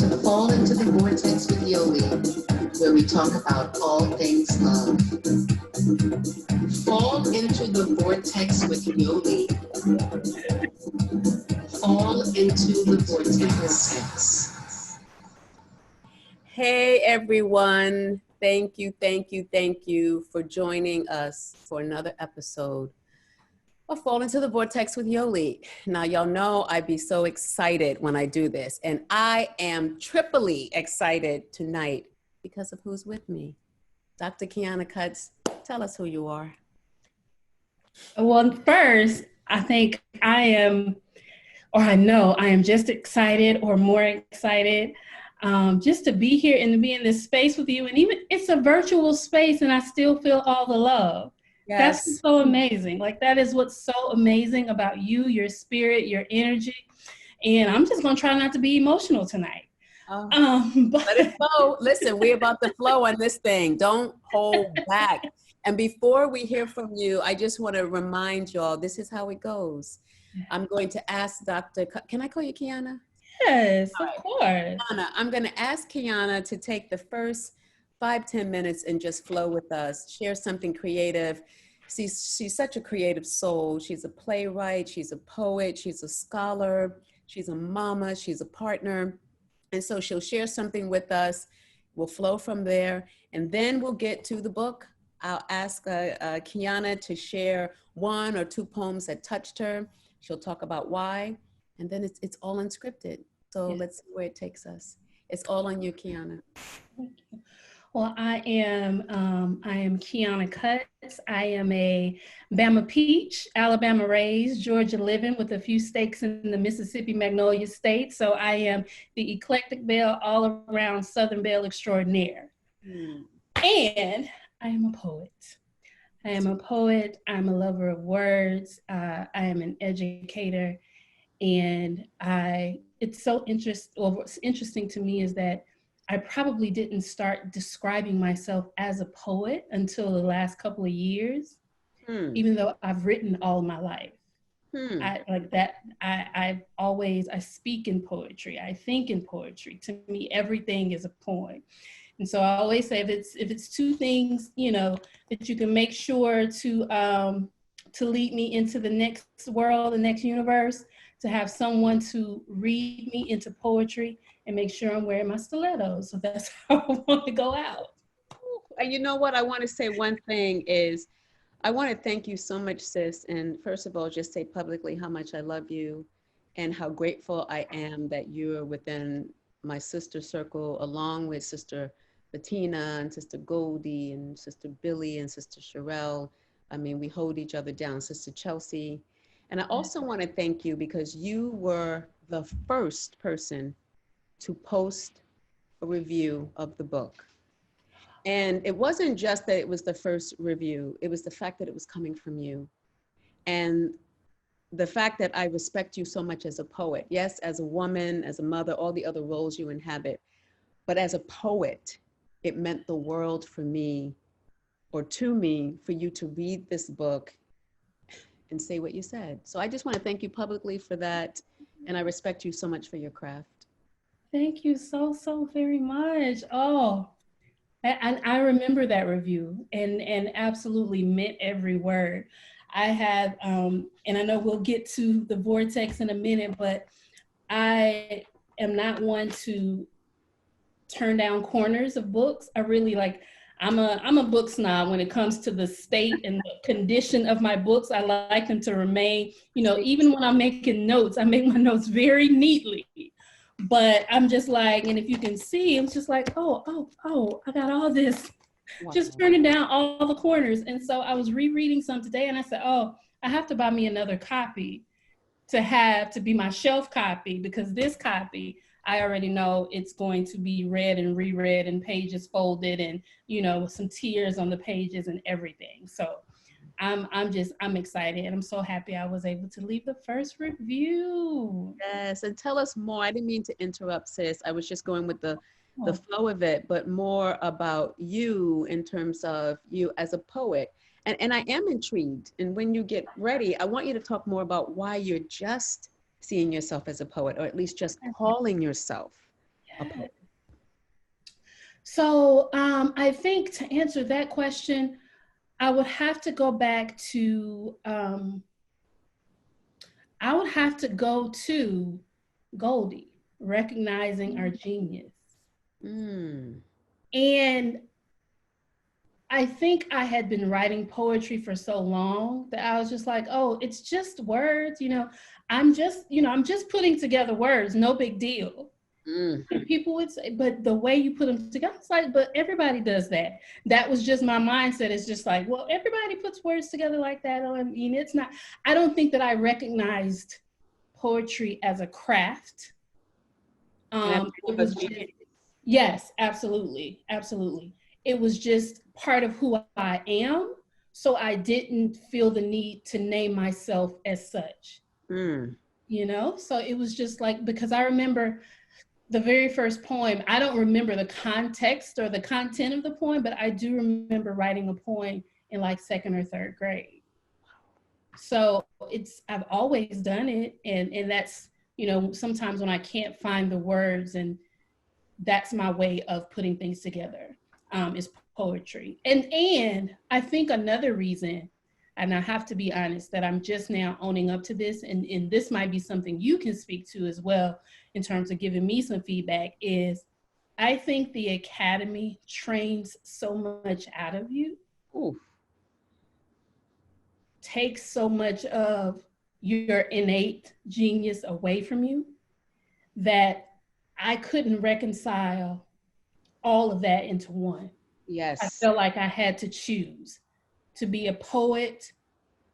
to Fall into the Vortex with Yoli, where we talk about all things love. Fall into the vortex with Yoli. Fall into the vortex. Hey everyone, thank you for joining us for another episode of Fall into the Vortex with Yoli. Now y'all know I be so excited when I do this, and I am triply excited tonight because of who's with me. Dr. Qiana Cuts, tell us who you are. Well, first, I think I know I am just excited or more excited just to be here and to be in this space with you. And even it's a virtual space and I still feel all the love. Yes. That's so amazing. Like that is what's so amazing about you, your spirit, your energy. And I'm just going to try not to be emotional tonight. Let it flow. Listen, we're about to flow on this thing. Don't hold back. And before we hear from you, I just want to remind y'all, this is how it goes. I'm going to ask can I call you Qiana? Yes, All of right. course. Qiana, I'm going to ask Qiana to take the first 5-10 minutes and just flow with us, share something creative. She's such a creative soul. She's a playwright, she's a poet, she's a scholar, she's a mama, she's a partner. And so she'll share something with us. We'll flow from there. And then we'll get to the book. I'll ask Qiana to share 1 or 2 poems that touched her. She'll talk about why. And then it's all unscripted. So Let's see where it takes us. It's all on you, Qiana. Thank you. Well, I am Qiana Cuts. I am a Bama Peach, Alabama raised, Georgia living with a few stakes in the Mississippi Magnolia State. So I am the eclectic belle all around Southern belle extraordinaire. And I am a poet. I'm a lover of words. I am an educator. And what's interesting to me is that I probably didn't start describing myself as a poet until the last couple of years, even though I've written all my life. I speak in poetry. I think in poetry. To me, everything is a poem. And so I always say, if it's 2 things, that you can make sure to lead me into the next world, the next universe, to have someone to read me into poetry and make sure I'm wearing my stilettos. So that's how I want to go out. And you know what? I want to say one thing is, I want to thank you so much, sis. And first of all, just say publicly how much I love you and how grateful I am that you're within my sister circle, along with Sister Bettina and Sister Goldie and Sister Billy and Sister Sherelle. I mean, we hold each other down, Sister Chelsea. And I also want to thank you because you were the first person to post a review of the book. And it wasn't just that it was the first review, it was the fact that it was coming from you. And the fact that I respect you so much as a poet. Yes, as a woman, as a mother, all the other roles you inhabit. But as a poet, it meant the world for me, or to me, for you to read this book and say what you said. So I just want to thank you publicly for that. And I respect you so much for your craft. Thank you so very much. Oh, and I remember that review and absolutely meant every word. I have, and I know we'll get to the vortex in a minute, but I am not one to turn down corners of books. I really I'm a book snob when it comes to the state and the condition of my books. I like them to remain, even when I'm making notes, I make my notes very neatly. But I'm just and if you can see, I'm just I got all this, just turning down all the corners. And so I was rereading some today and I said, I have to buy me another copy to be my shelf copy, because this copy, I already know it's going to be read and reread and pages folded and, with some tears on the pages and everything. So I'm excited and I'm so happy I was able to leave the first review. Yes, and tell us more. I didn't mean to interrupt, sis. I was just going with the flow of it, but more about you in terms of you as a poet. And I am intrigued. And when you get ready, I want you to talk more about why you're just seeing yourself as a poet, or at least just calling yourself a poet? So I think to answer that question, I would have to go back to, I would have to go to Goldie, recognizing our genius. Mm. And I think I had been writing poetry for so long that I was just like, oh, it's just words, I'm just putting together words, no big deal. Mm. And people would say, but the way you put them together, it's like, but everybody does that. That was just my mindset. It's just like, well, everybody puts words together like that. I mean, it's not, I don't think that I recognized poetry as a craft. It was just, yes, absolutely, absolutely. It was just part of who I am. So I didn't feel the need to name myself as such. Mm. So it was just like, because I remember the very first poem, I don't remember the context or the content of the poem, but I do remember writing a poem in like second or third grade. So I've always done it. And that's, sometimes when I can't find the words, and that's my way of putting things together, is poetry. And I think another reason, and I have to be honest, that I'm just now owning up to this, and this might be something you can speak to as well in terms of giving me some feedback, is I think the academy trains so much out of you. Ooh. Takes so much of your innate genius away from you that I couldn't reconcile all of that into one. Yes. I felt like I had to choose to be a poet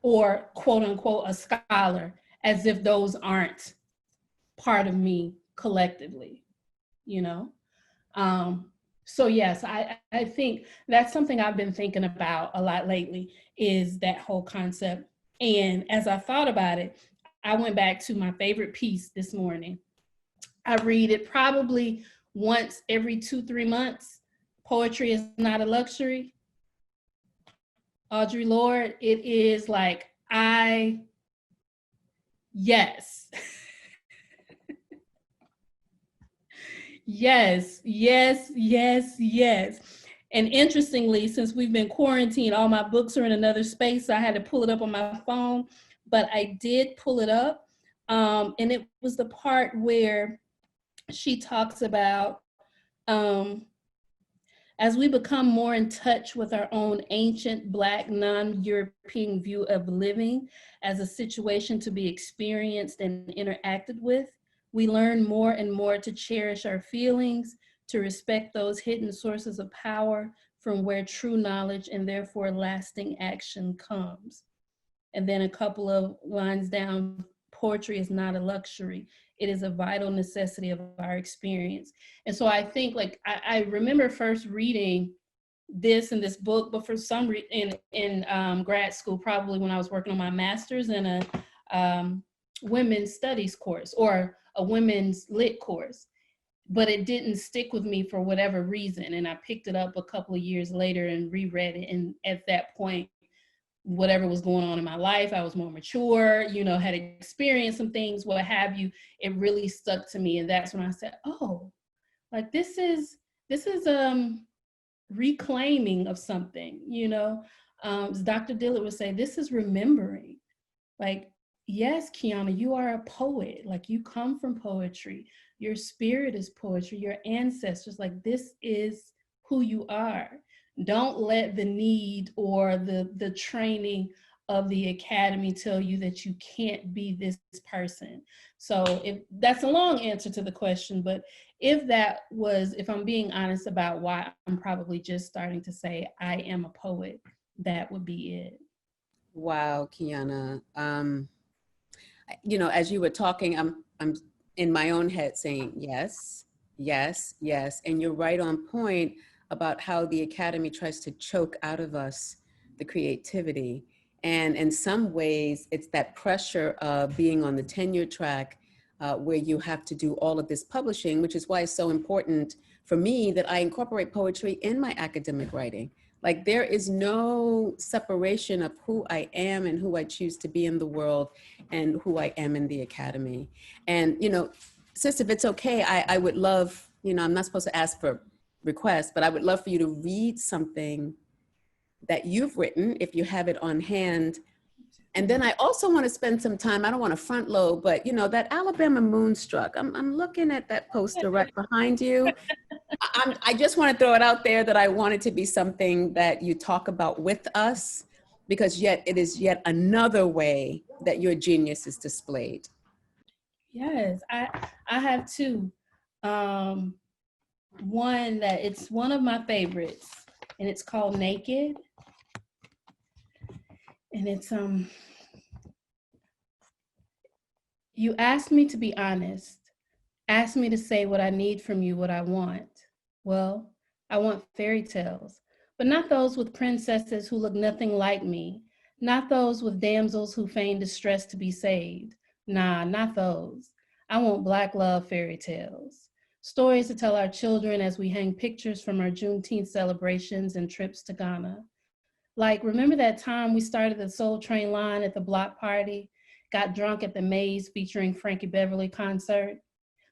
or quote unquote a scholar, as if those aren't part of me collectively, So yes, I think that's something I've been thinking about a lot lately, is that whole concept. And as I thought about it, I went back to my favorite piece this morning. I read it probably once every 2-3 months. Poetry is Not a Luxury. Audre Lorde, it is like, yes. Yes, yes, yes, yes. And interestingly, since we've been quarantined, all my books are in another space. So I had to pull it up on my phone, but I did pull it up. And it was the part where she talks about, as we become more in touch with our own ancient Black non-European view of living as a situation to be experienced and interacted with, we learn more and more to cherish our feelings, to respect those hidden sources of power from where true knowledge and therefore lasting action comes. And then a couple of lines down, poetry is not a luxury. It is a vital necessity of our experience. And so I think, like, I remember first reading this in this book, but for some reason in grad school, probably when I was working on my master's in a women's studies course or a women's lit course, but it didn't stick with me for whatever reason. And I picked it up a couple of years later and reread it. And at that point, whatever was going on in my life, I was more mature, had experienced some things, what have you. It really stuck to me. And that's when I said, oh, like this is reclaiming of something, as Dr. Dillard would say, this is remembering. Like, yes, Qiana, you are a poet. Like, you come from poetry. Your spirit is poetry. Your ancestors, like, this is who you are. Don't let the need or the training of the academy tell you that you can't be this person. So if that's a long answer to the question, but if I'm being honest about why I'm probably just starting to say I am a poet, that would be it. Wow, Qiana. As you were talking, I'm in my own head saying yes, yes, yes. And you're right on point about how the academy tries to choke out of us the creativity. And in some ways, it's that pressure of being on the tenure track where you have to do all of this publishing, which is why it's so important for me that I incorporate poetry in my academic writing. Like, there is no separation of who I am and who I choose to be in the world and who I am in the academy. And, sis, if it's okay, I would love you know, I'm not supposed to ask for requests, but I would love for you to read something that you've written, if you have it on hand. And then I also want to spend some time, I don't want to front load, but you know, that Alabama Moonstruck, I'm looking at that poster right behind you. I just want to throw it out there that I want it to be something that you talk about with us, because yet it is yet another way that your genius is displayed. Yes, I have two. One that it's one of my favorites, and it's called Naked. And it's you asked me to be honest, asked me to say what I need from you, what I want. Well, I want fairy tales, but not those with princesses who look nothing like me, not those with damsels who feign distress to be saved. Nah, not those. I want Black love fairy tales. Stories to tell our children as we hang pictures from our Juneteenth celebrations and trips to Ghana. Like, remember that time we started the Soul Train line at the block party, got drunk at the Maze featuring Frankie Beverly concert?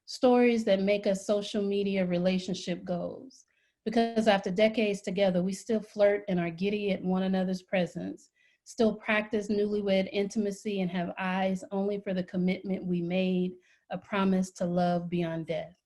Stories that make us social media relationship goals. Because after decades together, we still flirt and are giddy at one another's presence, still practice newlywed intimacy and have eyes only for the commitment we made, a promise to love beyond death.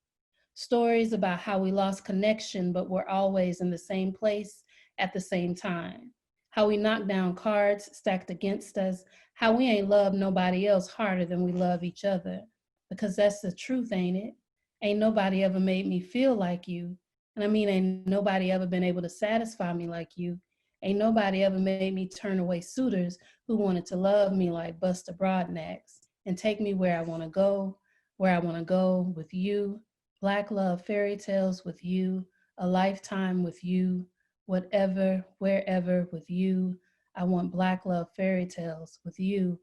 Stories about how we lost connection, but we're always in the same place at the same time. How we knocked down cards stacked against us, how we ain't loved nobody else harder than we love each other. Because that's the truth, ain't it? Ain't nobody ever made me feel like you. And I mean, ain't nobody ever been able to satisfy me like you. Ain't nobody ever made me turn away suitors who wanted to love me like Buster Broadnax and take me where I want to go with you. Black love fairy tales with you, a lifetime with you, whatever, wherever with you. I want Black love fairy tales with you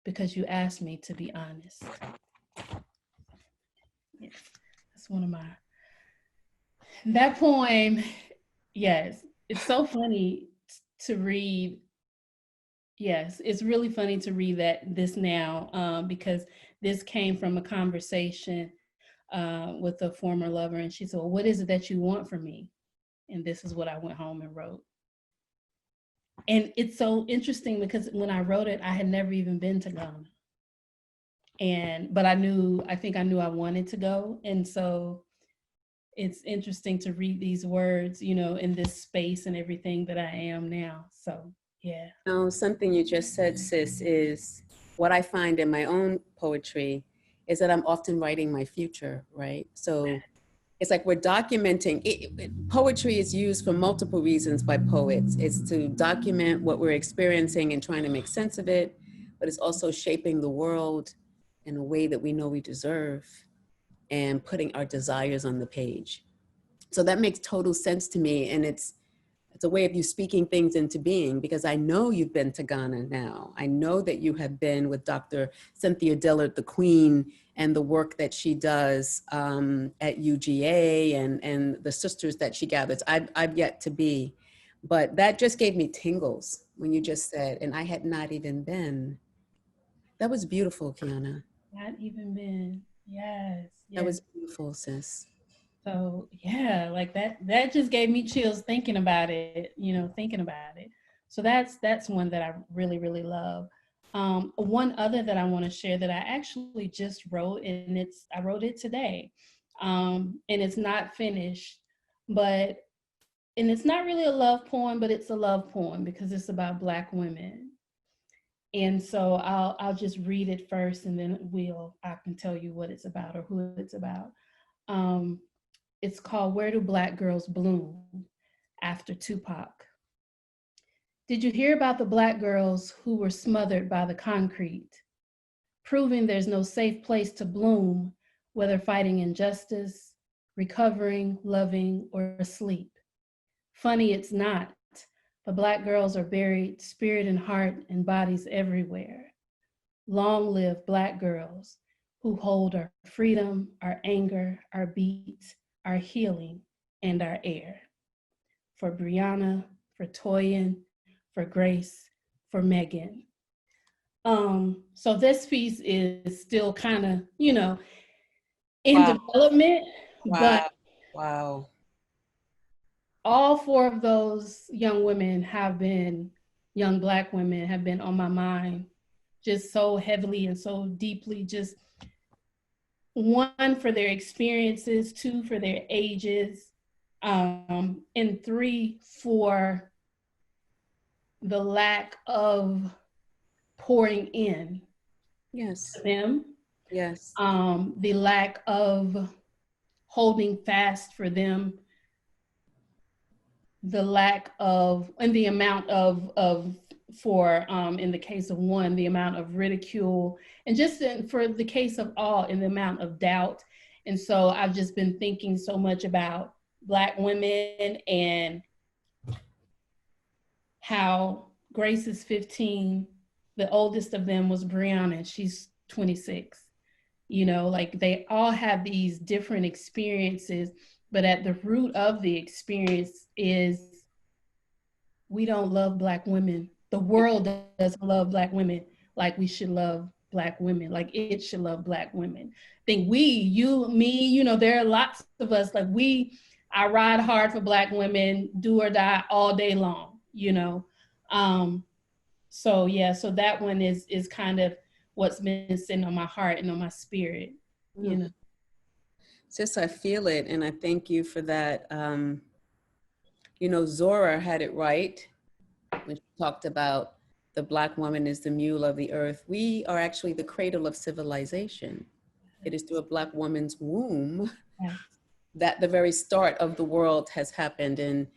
because you asked me to be honest. Yes, that's one of my, that poem, yes, it's so funny to read. Yes, it's really funny to read this now because this came from a conversation with a former lover, and she said, well, what is it that you want from me? And this is what I went home and wrote. And it's so interesting because when I wrote it, I had never even been to Ghana. But I think I knew I wanted to go. And so it's interesting to read these words, you know, in this space and everything that I am now. So, yeah. Something you just said, sis, is what I find in my own poetry is that I'm often writing my future, right? So it's like we're documenting it. Poetry is used for multiple reasons by poets. It's to document what we're experiencing and trying to make sense of it, but it's also shaping the world in a way that we know we deserve and putting our desires on the page. So that makes total sense to me. And it's a way of you speaking things into being, because I know you've been to Ghana now. I know that you have been with Dr. Cynthia Dillard, the Queen, and the work that she does at UGA and the sisters that she gathers. I've yet to be, but that just gave me tingles when you just said, and I had not even been. That was beautiful, Qiana. Not even been, yes. That was beautiful, sis. So yeah, like that just gave me chills thinking about it, you know, thinking about it. So that's one that I really, really love. One other that I want to share that I actually just wrote, and I wrote it today. And it's not finished, and it's not really a love poem, but it's a love poem because it's about Black women. And so I'll just read it first, and then I can tell you what it's about or who it's about. It's called Where Do Black Girls Bloom? After Tupac. Did you hear about the Black girls who were smothered by the concrete, proving there's no safe place to bloom, whether fighting injustice, recovering, loving, or asleep? Funny it's not, but Black girls are buried spirit and heart and bodies everywhere. Long live Black girls who hold our freedom, our anger, our beats, our healing, and our air. For Brianna, for Toyin, for Grace, for Megan. So this piece is still kind of, you know, in development, but Wow. All four of those young women have been, young Black women have been on my mind just so heavily and so deeply, just one for their experiences, two for their ages, and three for the lack of pouring in Yes. to them, Yes. the lack of holding fast for them, the lack of, and the amount of for in the case of one, the amount of ridicule, and just for the case of all, in the amount of doubt. And so I've just been thinking so much about Black women and how Grace is 15, the oldest of them was Brianna, she's 26. You know, like they all have these different experiences, but at the root of the experience is we don't love Black women. The world doesn't love Black women like we should love Black women, like it should love Black women. I think we, you, me, you know, there are lots of us, like I ride hard for Black women, do or die all day long, you know. So yeah, so that one is kind of what's been sitting on my heart and on my spirit, you know. Sis, I feel it, and I thank you for that. You know, Zora had it right when she talked about the Black woman is the mule of the earth. We are actually the cradle of civilization. It is through a Black woman's womb that the very start of the world has happened. And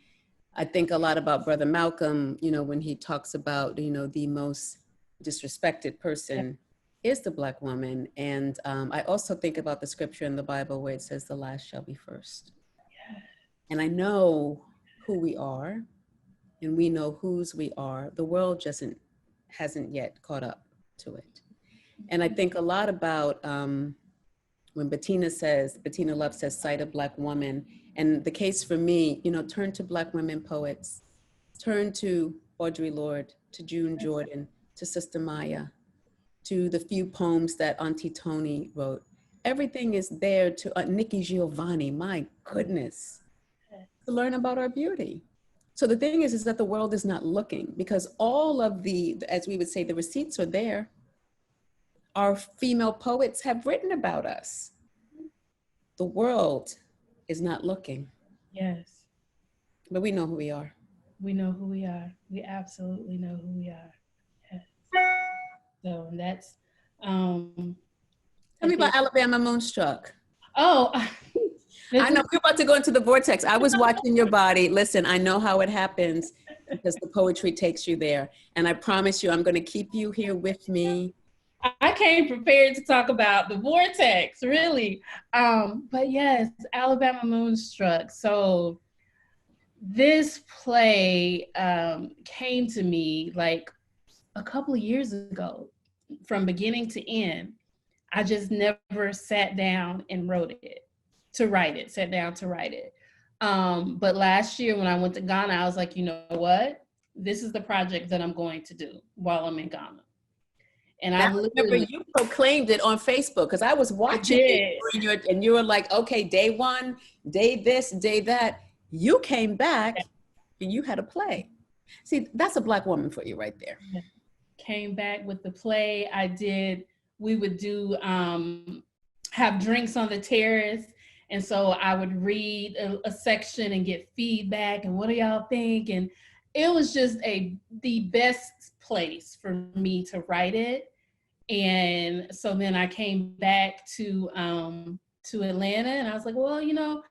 I think a lot about Brother Malcolm, you know, when he talks about, you know, the most disrespected person is the Black woman. And I also think about the scripture in the Bible where it says the last shall be first. And I know who we are, and we know whose we are. The world just hasn't yet caught up to it. And I think a lot about when Bettina Love says, cite a Black woman. And the case for me, you know, turn to Black women poets, turn to Audre Lorde, to June Jordan, to Sister Maya, to the few poems that Auntie Tony wrote. Everything is there to Nikki Giovanni, my goodness, to learn about our beauty. So the thing is that the world is not looking, because all of the, as we would say, the receipts are there. Our female poets have written about us. The world is not looking. Yes. But we know who we are. We know who we are. We absolutely know who we are. Yes. So that's Tell me about Alabama Moonstruck. Oh, I know we're about to go into the vortex. I was watching your body. Listen, I know how it happens because the poetry takes you there. And I promise you, I'm going to keep you here with me. I came prepared to talk about the vortex, really. But yes, Alabama Moonstruck. So this play came to me like a couple of years ago, from beginning to end. I just never sat down and sat down to write it. But last year when I went to Ghana, I was like, you know what? This is the project that I'm going to do while I'm in Ghana. And I remember you proclaimed it on Facebook, because I was watching it and you were like, okay, day one, day this, day that. You came back and you had a play. See, that's a Black woman for you right there. Came back with the play. We would do, have drinks on the terrace. And so I would read a section and get feedback and what do y'all think? And it was just the best place for me to write it. And so then I came back to Atlanta and I was like, well, you know,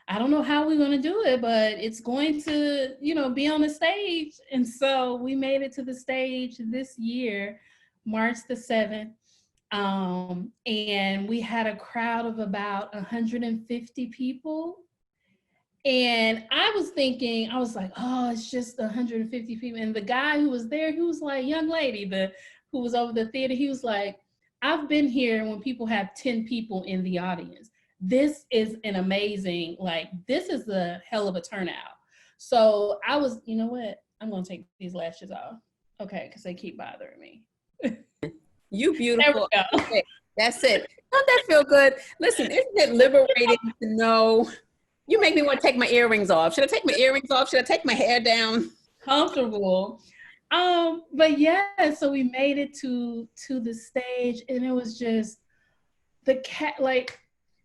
I don't know how we're going to do it, but it's going to, you know, be on the stage. And so we made it to the stage this year, March the 7th. And we had a crowd of about 150 people. And I was like, oh, it's just 150 people. And the guy who was there, he was like, young lady, who was over the theater, he was like, I've been here when people have 10 people in the audience. This is an amazing, this is a hell of a turnout. So I was, you know what? I'm going to take these lashes off. Okay, because they keep bothering me. You beautiful. Okay, that's it. Don't that feel good? Listen, isn't it liberating to know You make me want to take my earrings off. Should I take my earrings off? Should I take my hair down? Comfortable. But yeah, so we made it to the stage, and it was just the cat. Like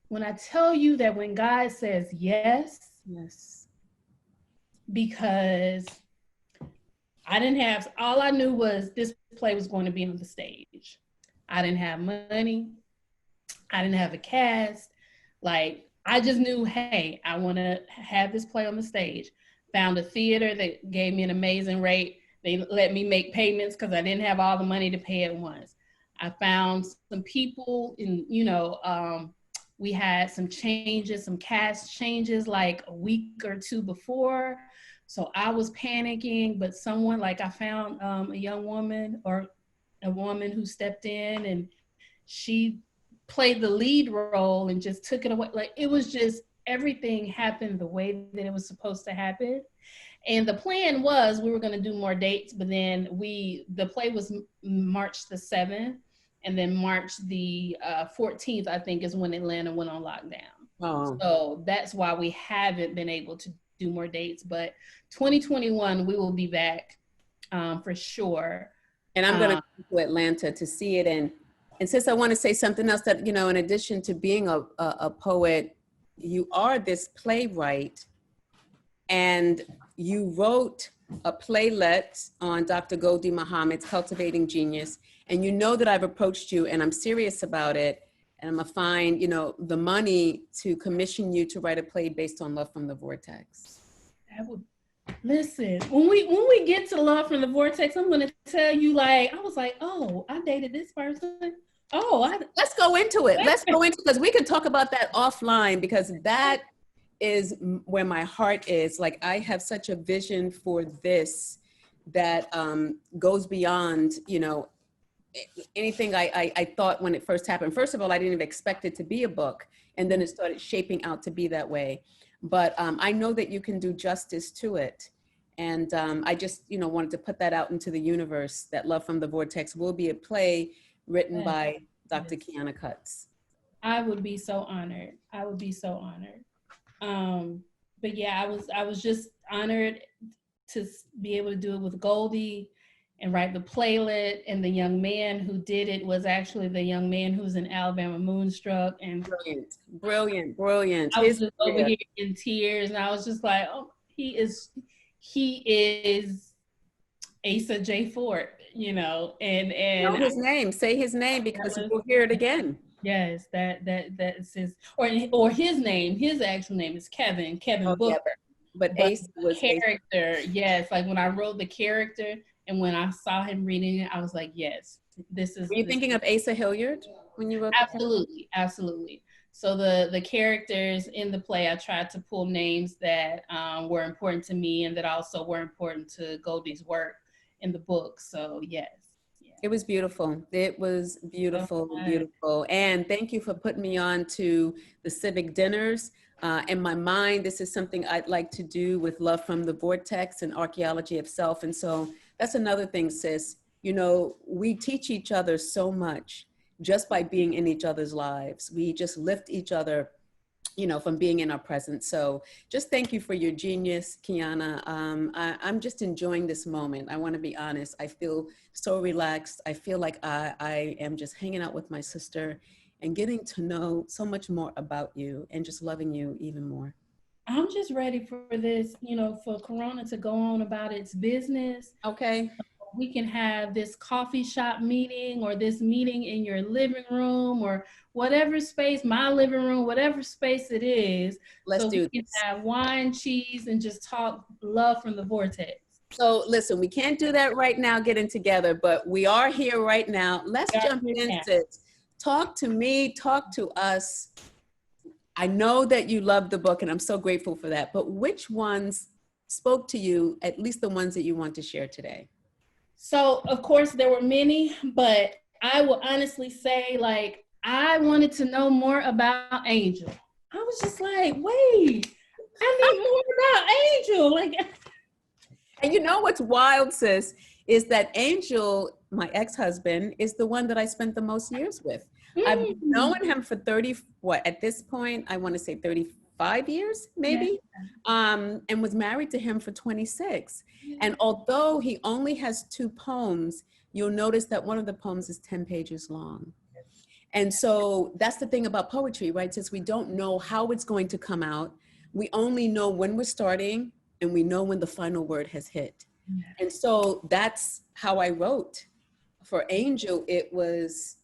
when I tell you that when God says yes, Yes. because I didn't have, all I knew was this play was going to be on the stage. I didn't have money. I didn't have a cast. Like, I just knew, hey, I want to have this play on the stage. Found a theater that gave me an amazing rate. They let me make payments because I didn't have all the money to pay at once. I found some people in, we had some changes, some cast changes like a week or two before. So I was panicking, but someone, like I found a young woman or a woman who stepped in, and she played the lead role and just took it away. Like, it was just, everything happened the way that it was supposed to happen. And the plan was we were going to do more dates, but then the play was March the 7th, and then March the 14th, I think, is when Atlanta went on lockdown. Oh. So that's why we haven't been able to do more dates, but 2021, we will be back for sure. And I'm going to go to Atlanta to see it. And since I want to say something else that, in addition to being a poet, you are this playwright, and you wrote a playlet on Dr. Gholdy Muhammad's Cultivating Genius. And you know that I've approached you and I'm serious about it. And I'm going to find, the money to commission you to write a play based on Love from the Vortex. That would, listen, when we get to Love from the Vortex, I'm going to tell you, like, I was like, oh, I dated this person. Oh, let's go into it. Because we can talk about that offline, because that is where my heart is. Like, I have such a vision for this that goes beyond, anything I thought when it first happened. First of all, I didn't even expect it to be a book. And then it started shaping out to be that way. But I know that you can do justice to it. And I just, wanted to put that out into the universe, that Love from the Vortex will be a play written by Dr. Qiana Cutts. I would be so honored. But yeah, I was just honored to be able to do it with Gholdy and write the playlet. And the young man who did it was actually the young man who's in Alabama Moonstruck. And brilliant. I was just over here in tears, and I was just like, oh, he is Asa J. Ford, and know his name. Say his name, because we'll hear it again. Yes, that's his, or his name. His actual name is Kevin Booker. Yeah, but Asa was character. Asa. Yes, like when I wrote the character and when I saw him reading it, I was like, yes, this is. Were you thinking of Asa Hilliard when you wrote? Absolutely. So the characters in the play, I tried to pull names that were important to me and that also were important to Gholdy's work in the book. So yes. It was beautiful. It was beautiful, beautiful. And thank you for putting me on to the civic dinners. In my mind, this is something I'd like to do with Love from the Vortex and Archaeology of Self. And so that's another thing, sis. We teach each other so much just by being in each other's lives. We just lift each other, from being in our presence. So just thank you for your genius, Qiana. I'm just enjoying this moment. I want to be honest. I feel so relaxed. I feel like I am just hanging out with my sister and getting to know so much more about you and just loving you even more. I'm just ready for this, for Corona to go on about its business. Okay. We can have this coffee shop meeting or this meeting in your living room or whatever space, my living room, whatever space it is. Let's do this. We can have wine, cheese, and just talk Love from the Vortex. So listen, we can't do that right now, getting together, but we are here right now. Let's jump in, sis. Talk to me, talk to us. I know that you love the book and I'm so grateful for that, but which ones spoke to you, at least the ones that you want to share today? So, of course, there were many, but I will honestly say, like, I wanted to know more about Angel. I was just like, wait, I need more about Angel. Like, and you know what's wild, sis, is that Angel, my ex-husband, is the one that I spent the most years with. I've known him for at this point, I want to say 35 5 years, maybe, and was married to him for 26. And although he only has 2 poems, you'll notice that one of the poems is 10 pages long. And so that's the thing about poetry, right? Since we don't know how it's going to come out, we only know when we're starting and we know when the final word has hit. And so that's how I wrote. For Angel, it was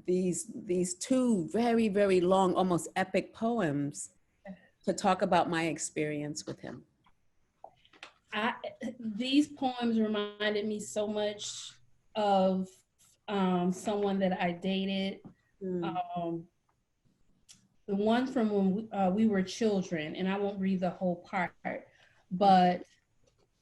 these 2 very, very long, almost epic poems to talk about my experience with him. These poems reminded me so much of someone that I dated. The one from when we were children, and I won't read the whole part, but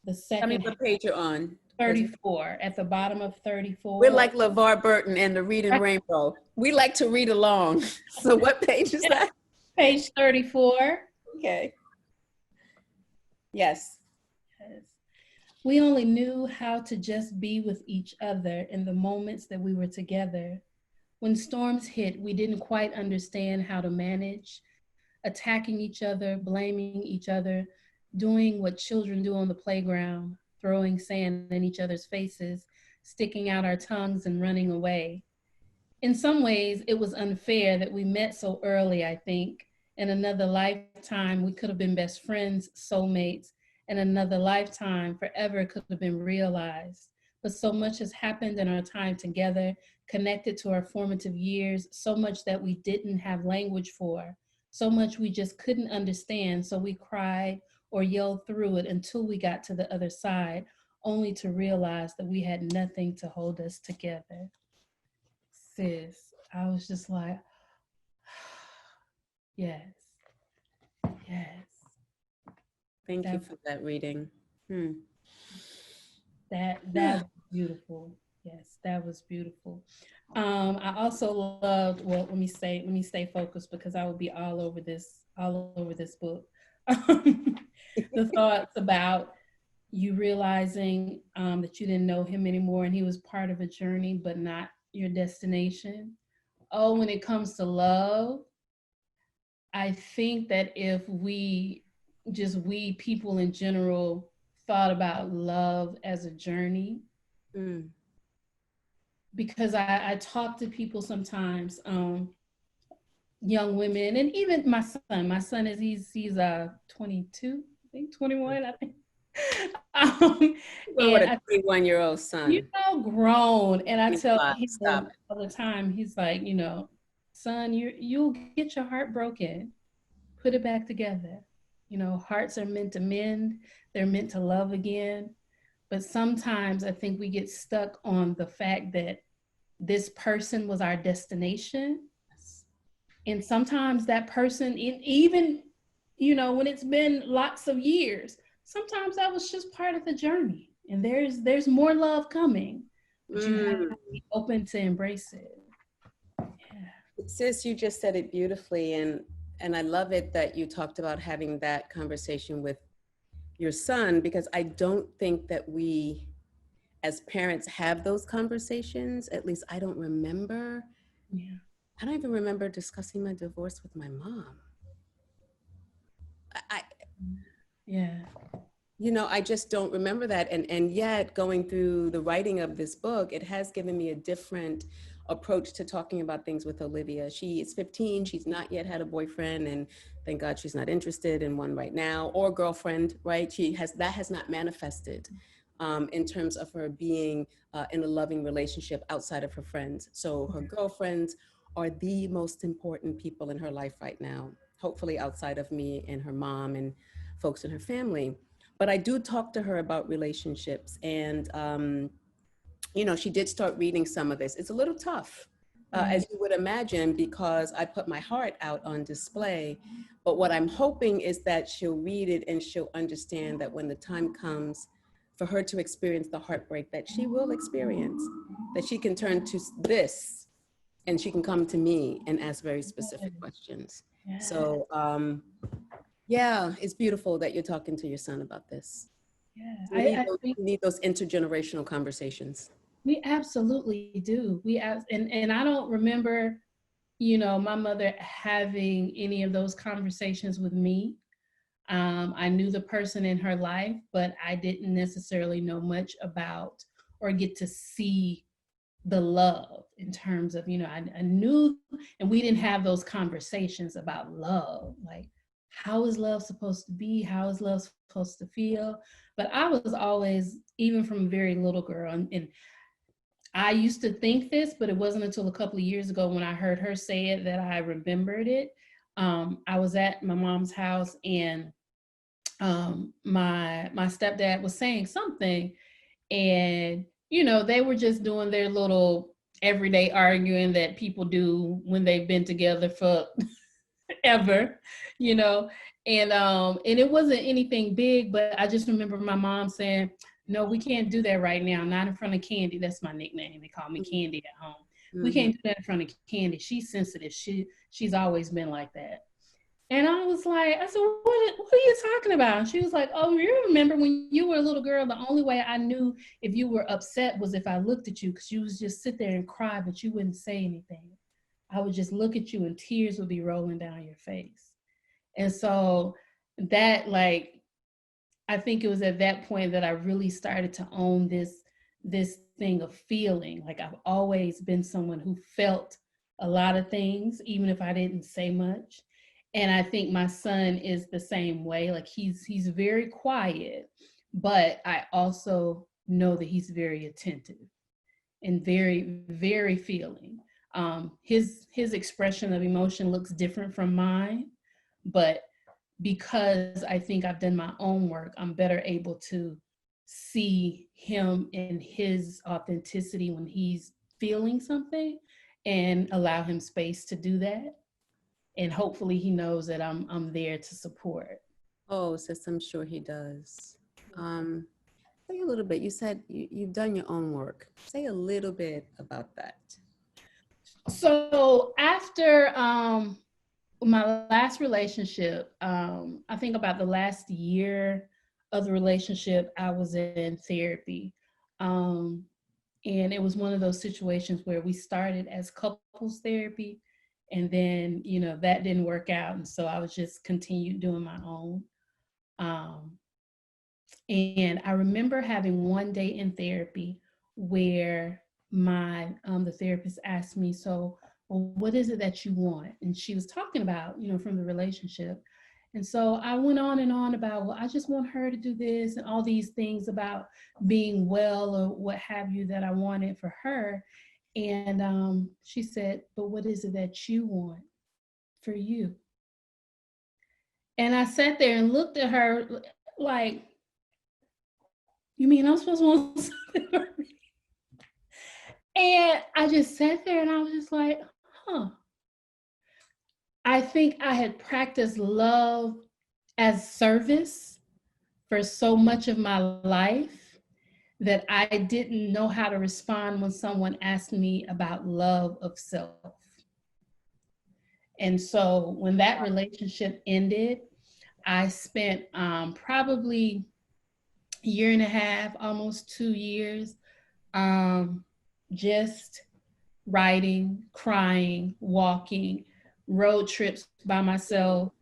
the second. Tell me what page you're on. 34, at the bottom of 34. We're like LeVar Burton and the Reading Rainbow. We like to read along. So what page is that? Page 34. Okay. Yes. We only knew how to just be with each other in the moments that we were together. When storms hit, we didn't quite understand how to manage, attacking each other, blaming each other, doing what children do on the playground, throwing sand in each other's faces, sticking out our tongues and running away. In some ways, it was unfair that we met so early, I think. In another lifetime, we could have been best friends, soulmates. In another lifetime, forever could have been realized. But so much has happened in our time together, connected to our formative years, so much that we didn't have language for, so much we just couldn't understand, so we cried or yelled through it until we got to the other side, only to realize that we had nothing to hold us together. Sis, I was just like, yes, yes. Thank you for that reading. That was beautiful. Yes, that was beautiful. I also loved, well, let me stay focused because I will be all over this book. The thoughts about you realizing that you didn't know him anymore and he was part of a journey, but not your destination. Oh, when it comes to love, I think that if we people in general thought about love as a journey, because I talk to people sometimes, young women, and even my son is he's 22, I think 21, I think. What a 21-year-old son. You know, grown, and I tell him Stop. all the time, he's like, you know, son, you'll get your heart broken, put it back together. You know, hearts are meant to mend, they're meant to love again. But sometimes I think we get stuck on the fact that this person was our destination. And sometimes that person, even, you know, when it's been lots of years, sometimes that was just part of the journey. And there's more love coming, but you have to be open to embrace it. Yeah. Sis, you just said it beautifully. And I love it that you talked about having that conversation with your son, because I don't think that we as parents have those conversations. At least I don't remember. Yeah. I don't even remember discussing my divorce with my mom. Yeah. You know, I just don't remember that. And yet going through the writing of this book, it has given me a different approach to talking about things with Olivia. She is 15. She's not yet had a boyfriend, and thank God she's not interested in one right now, or girlfriend, right? That has not manifested in terms of her being in a loving relationship outside of her friends. So her girlfriends are the most important people in her life right now, hopefully outside of me and her mom and folks in her family. But I do talk to her about relationships, and you know, she did start reading some of this. It's a little tough, as you would imagine, because I put my heart out on display. But what I'm hoping is that she'll read it and she'll understand that when the time comes for her to experience the heartbreak that she will experience, that she can turn to this and she can come to me and ask very specific questions. Yeah. So yeah, it's beautiful that you're talking to your son about this. Yeah, we need those intergenerational conversations. We absolutely do. And I don't remember my mother having any of those conversations with me. I knew the person in her life, but I didn't necessarily know much about or get to see the love in terms of, I knew, and we didn't have those conversations about love. Like, how is love supposed to be? How is love supposed to feel? But I was always, even from a very little girl, and I used to think this, but it wasn't until a couple of years ago when I heard her say it that I remembered it. I was at my mom's house, and my stepdad was saying something, and they were just doing their little everyday arguing that people do when they've been together for ever, you know. And it wasn't anything big, but I just remember my mom saying, no, we can't do that right now, not in front of Candy. That's my nickname. They call me Candy at home. We can't do that in front of Candy. She's sensitive. She's always been like that. And I was like, I said, what are you talking about? And she was like, oh, you remember when you were a little girl, the only way I knew if you were upset was if I looked at you, because you would just sit there and cry, but you wouldn't say anything. I would just look at you and tears would be rolling down your face. And so that, like, I think it was at that point that I really started to own this thing of feeling. Like, I've always been someone who felt a lot of things, even if I didn't say much. And I think my son is the same way. Like, he's very quiet, but I also know that he's very attentive and very, very feeling. His expression of emotion looks different from mine, but because I think I've done my own work, I'm better able to see him in his authenticity when he's feeling something and allow him space to do that. And hopefully he knows that I'm there to support. Oh, sis, I'm sure he does. Say a little bit. You said you've done your own work. Say a little bit about that. So after my last relationship, I think about the last year of the relationship, I was in therapy. And it was one of those situations where we started as couples therapy, and then, that didn't work out. And so I was just continued doing my own. And I remember having one day in therapy where the therapist asked me, so, well, what is it that you want? And she was talking about, from the relationship. And so I went on and on about, well, I just want her to do this and all these things about being well or what have you that I wanted for her. And she said, but what is it that you want for you? And I sat there and looked at her like, you mean I'm supposed to want something for me? And I just sat there and I was just like, huh. I think I had practiced love as service for so much of my life that I didn't know how to respond when someone asked me about love of self. And so when that relationship ended, I spent probably a year and a half, almost 2 years, just writing, crying, walking, road trips by myself,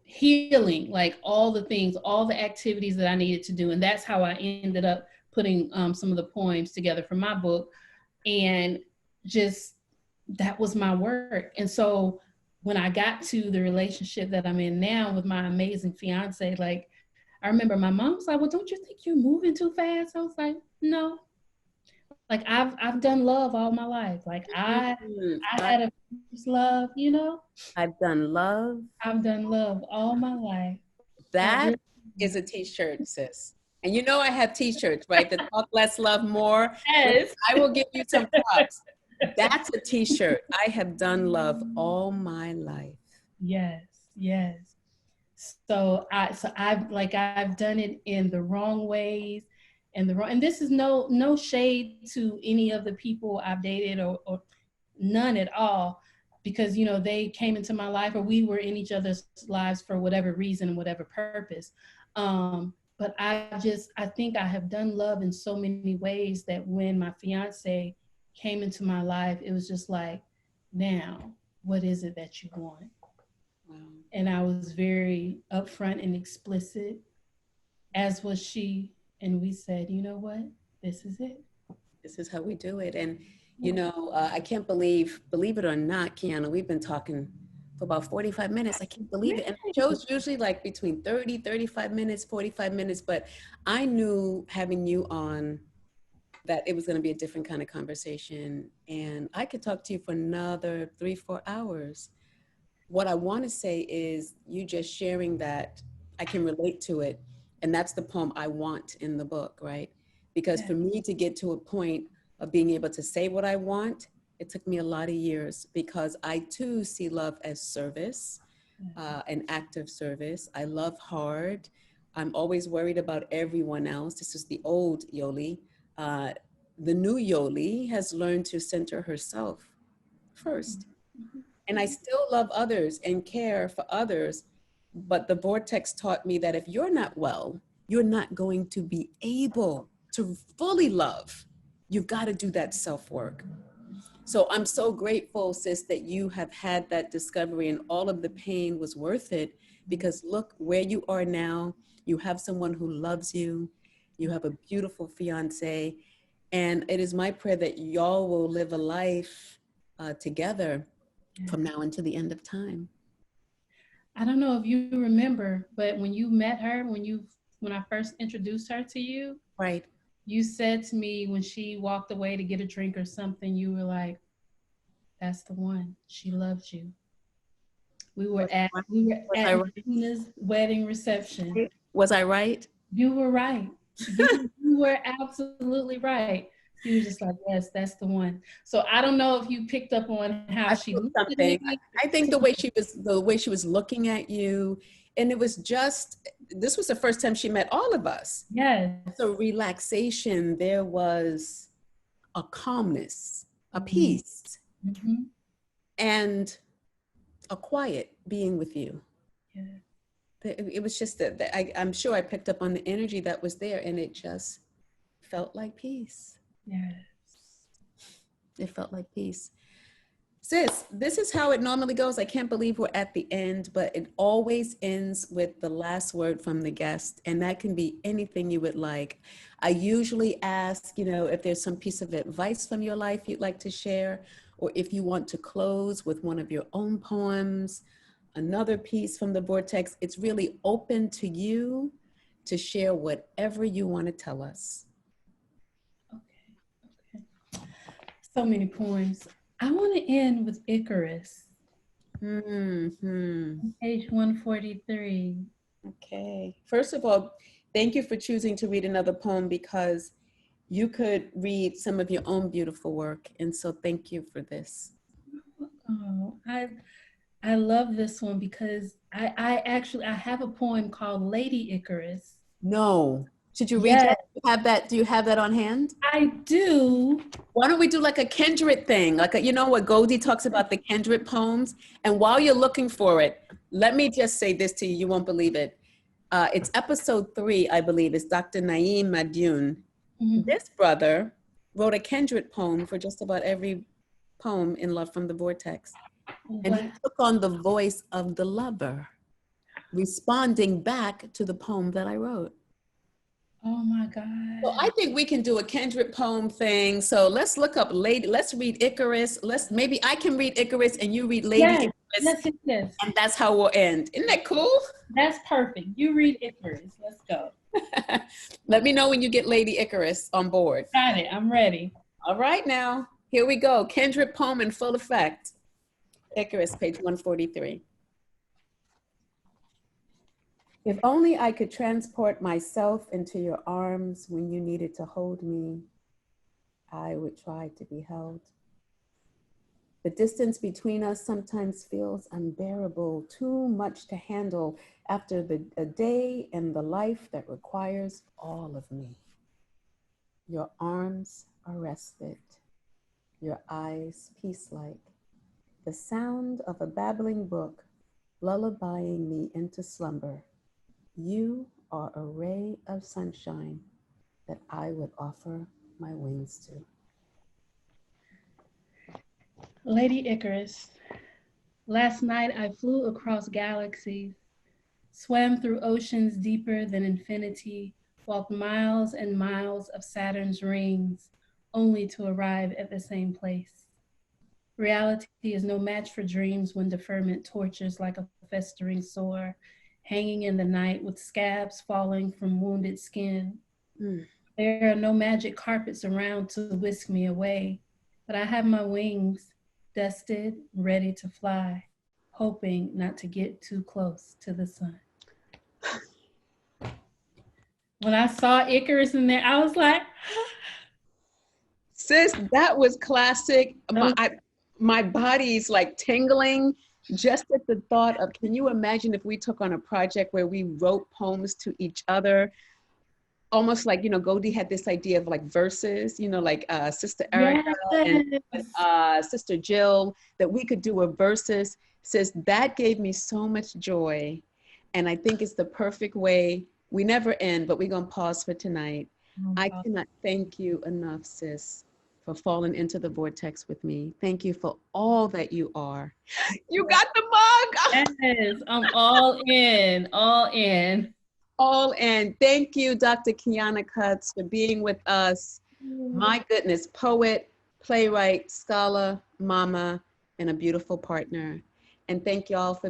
healing, like all the things, all the activities that I needed to do. And that's how I ended up putting some of the poems together for my book. And just, that was my work. And so when I got to the relationship that I'm in now with my amazing fiance, like, I remember my mom was like, well, don't you think you're moving too fast? I was like, no. Like, I've done love all my life. Like, I had a first love, I've done love. I've done love all my life. That is a t-shirt, sis. And I have t-shirts, right? The talk less, love more. Yes. I will give you some props. That's a t-shirt. I have done love all my life. Yes, yes. So I've done it in the wrong ways, and this is no shade to any of the people I've dated or none at all, because they came into my life or we were in each other's lives for whatever reason and whatever purpose. But I think I have done love in so many ways that when my fiance came into my life, it was just like, now, what is it that you want? Wow. And I was very upfront and explicit, as was she. And we said, you know what? This is it. This is how we do it. And, Yeah. I can't believe it or not, Qiana, we've been talking for about 45 minutes. I can't believe it. And the show's usually like between 30, 35 minutes, 45 minutes. But I knew having you on that it was going to be a different kind of conversation. And I could talk to you for another 3, 4 hours. What I want to say is you just sharing that I can relate to it. And that's the poem I want in the book, right? Because Yeah. for me to get to a point of being able to say what I want, it took me a lot of years because I too see love as service, an act of service. I love hard. I'm always worried about everyone else. This is the old Yoli. Uh, the new Yoli has learned to center herself first. And I still love others and care for others. But the vortex taught me that if you're not well, you're not going to be able to fully love. You've got to do that self work. So I'm so grateful, sis, that you have had that discovery and all of the pain was worth it because look where you are now. You have someone who loves you. You have a beautiful fiance. And it is my prayer that y'all will live a life together from now until the end of time. I don't know if you remember, but when you met her, when I first introduced her to you, Right. you said to me when she walked away to get a drink or something, you were like, "That's the one. She loves you." We were Was I at right? Tina's wedding reception. Was I right? You were right. You were absolutely right. You were just like, yes, that's the one. So I don't know if you picked up on how I she feel looked at something. me. I think the way she was looking at you, and it was just this was the first time she met all of us. Yes. So relaxation, there was a calmness, a Mhm. peace, Mhm. and a quiet being with you. Yeah. It was just that I'm sure I picked up on the energy that was there, and it just felt like peace. Yes. It felt like peace. Sis, this is how it normally goes. I can't believe we're at the end, but it always ends with the last word from the guest, and that can be anything you would like. I usually ask, if there's some piece of advice from your life you'd like to share, or if you want to close with one of your own poems, another piece from the vortex. It's really open to you to share whatever you want to tell us. Okay. Okay. So many poems. I want to end with Icarus, Hmm. page 143. Okay. First of all, thank you for choosing to read another poem because you could read some of your own beautiful work. And so thank you for this. Oh, I love this one because I have a poem called Lady Icarus. No. Should you read Yes, that? Do you have that on hand? I do. Why don't we do like a kindred thing? What Goldie talks about the kindred poems? And while you're looking for it, let me just say this to you. You won't believe it. It's episode 3, I believe. It's Dr. Naeem Madioun. Mhm. This brother wrote a kindred poem for just about every poem in Love from the Vortex. And he What? took on the voice of the lover, responding back to the poem that I wrote. Oh my So I God. think we can do a kindred poem thing. So let's look up Lady, let's read Icarus. Maybe I can read Icarus and you read Lady Yes, Icarus, yes, yes, yes. and that's how we'll end. Isn't that cool? That's perfect. You read Icarus. Let's go. Let me know when you get Lady Icarus on board. Got it. I'm ready. All right, now, here we go. Kindred poem in full effect. Icarus, page 143. If only I could transport myself into your arms when you needed to hold me, I would try to be held. The distance between us sometimes feels unbearable, too much to handle after a day and the life that requires all of me. Your arms are rested, your eyes peace-like, the sound of a babbling brook lullabying me into slumber. You are a ray of sunshine that I would offer my wings to. Lady Icarus, last night I flew across galaxies, swam through oceans deeper than infinity, walked miles and miles of Saturn's rings, only to arrive at the same place. Reality is no match for dreams when deferment tortures like a festering sore, hanging in the night with scabs falling from wounded skin. Mm. There are no magic carpets around to whisk me away, but I have my wings, dusted, ready to fly, hoping not to get too close to the sun. When I saw Icarus in there, I was like, Sis, that was classic. My body's like tingling just at the thought of, can you imagine if we took on a project where we wrote poems to each other? Almost like, Goldie had this idea of like verses, like Sister Erica and Sister Jill, that we could do a verses. Sis, that gave me so much joy. And I think it's the perfect way. We never end, but we're going to pause for tonight. I cannot thank you enough, sis, for falling into the vortex with me. Thank you for all that you are. You got the mug. Yes, I'm all in, all in. All in. Thank you, Dr. Qiana Cutts, for being with us. My goodness, poet, playwright, scholar, mama, and a beautiful partner. And thank y'all for